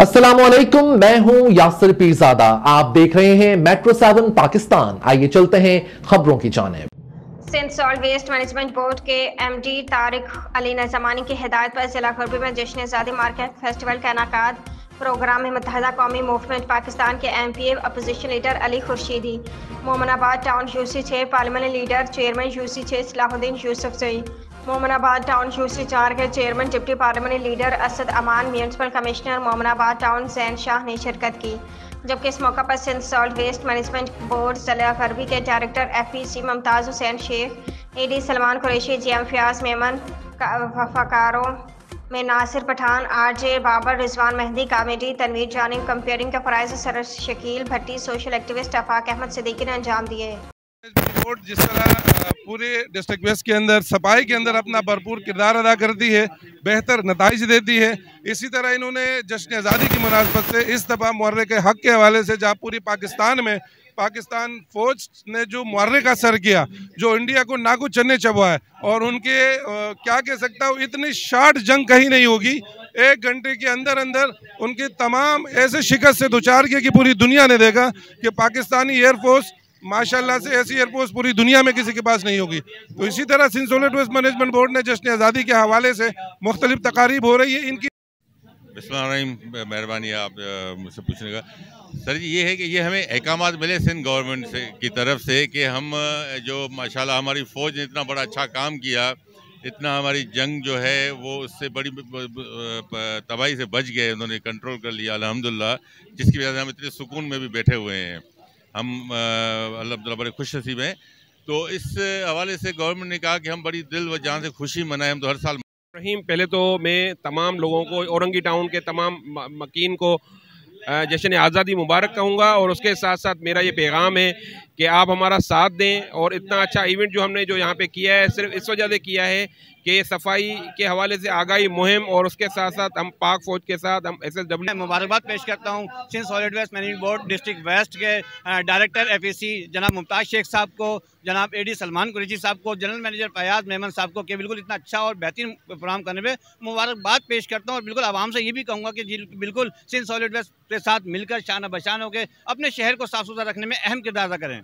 अस्सलामुअलैकुम, मैं हूं यासिर पीरजादा। आप देख रहे हैं मेट्रो 7 पाकिस्तान। आइए चलते हैं खबरों की जानिब। Sindh solid waste management board के एमडी तारिक अली नज़मानी की हिदायत पर जिला खरबी में जश्न आज़ादी मार्केट फेस्टिवल का इनेकाद। प्रोग्राम में मुत्तहदा कौमी मूवमेंट पाकिस्तान के MPA opposition leader Ali Khurshidi, Momnabad town UC 6 parliament leader, chairman UC 6 Salahuddin Yousufzai, Momnabad town UC 4 के chairman deputy parliament leader Asad Aman, municipal commissioner Momnabad town Zain Shah ने शिरकत की। जबकि इस मौका पर Sindh solid waste management board जिला खरबी के director FEC Mumtaz Hussain Shaikh, AD Salman Qureshi, GM Fayaz Memon, वफाकारों में नासिर पठान, RJ बाबर, रिजवान मेहंदी, कॉमेडी तनवीर जानी, कंपेयरिंग के फ़राइज़ सर शकील भट्टी, सोशल एक्टिविस्ट अफाक अहमद सिद्दीकी ने अंजाम दिए। बोर्ड जिस तरह पूरे डिस्ट्रिक्ट वेस्ट के अंदर सफाई के अंदर अपना भरपूर किरदार अदा करती है, बेहतर नताइज देती है, इसी तरह इन्होंने जश्न आज़ादी की मुनासबत से इस दफ़ा मुहर्रे के हक़ के हवाले से जहाँ पूरी पाकिस्तान में पाकिस्तान फ़ौज ने जो मुहर्रे का सर किया, जो इंडिया को नाकू चन्ने चबा है, और उनके क्या कह सकता हूँ, इतनी शार्ट जंग कहीं नहीं होगी। 1 घंटे के अंदर अंदर उनके तमाम ऐसे शिकस्त से दोचार किए कि पूरी दुनिया ने देखा कि पाकिस्तानी एयरफोर्स माशाल्लाह से ऐसी एयरफोर्स पूरी दुनिया में किसी के पास नहीं होगी। तो इसी तरह Sindh solid waste management board ने जश्न आज़ादी के हवाले से मुख्तलिफ तकारीब हो रही है इनकी। बिस्मिल्लाह, मेहरबानी आप मुझसे पूछने का। सर जी, ये है कि ये हमें अहकामात मिले सिंध गवर्नमेंट से की तरफ से कि हम जो माशाल्लाह हमारी फ़ौज ने इतना बड़ा अच्छा काम किया, इतना हमारी जंग जो है वो उससे बड़ी तबाही से बच गए, उन्होंने कंट्रोल कर लिया अल्हम्दुलिल्लाह, जिसकी वजह से हम इतने सुकून में भी बैठे हुए हैं। हम अल्हम्दुलिल्लाह बड़े खुश नसीब हैं। तो इस हवाले से गवर्नमेंट ने कहा कि हम बड़ी दिल व जान से खुशी मनाएं। हम तो हर साल रहीम। पहले तो मैं तमाम लोगों को, औरंगी टाउन के तमाम मकीन को जश्न आज़ादी मुबारक कहूँगा, और उसके साथ साथ मेरा ये पैगाम है कि आप हमारा साथ दें। और इतना अच्छा इवेंट जो हमने यहाँ पे किया है, सिर्फ इस वजह से किया है कि सफाई के हवाले से आगाही मुहिम, और उसके साथ साथ हम पाक फौज के साथ हम SSW मुबारकबाद पेश करता हूँ Sindh solid waste management board district west के डायरेक्टर FEC जनाब मुमताज़ शेख साहब को, जनाब AD सलमान कुरैशी साहब को, जनरल मैनेजर फयाज मेमन साहब को, कि बिल्कुल इतना अच्छा और बेहतरीन प्रोग्राम करने में मुबारकबाद पेश करता हूँ। और बिल्कुल आवाम से ये भी कहूँगा कि बिल्कुल सिंध सॉलिड वेस्ट के साथ मिलकर शान बशान होकर अपने शहर को साफ सुथरा रखने में अहम किरदार अदा करें।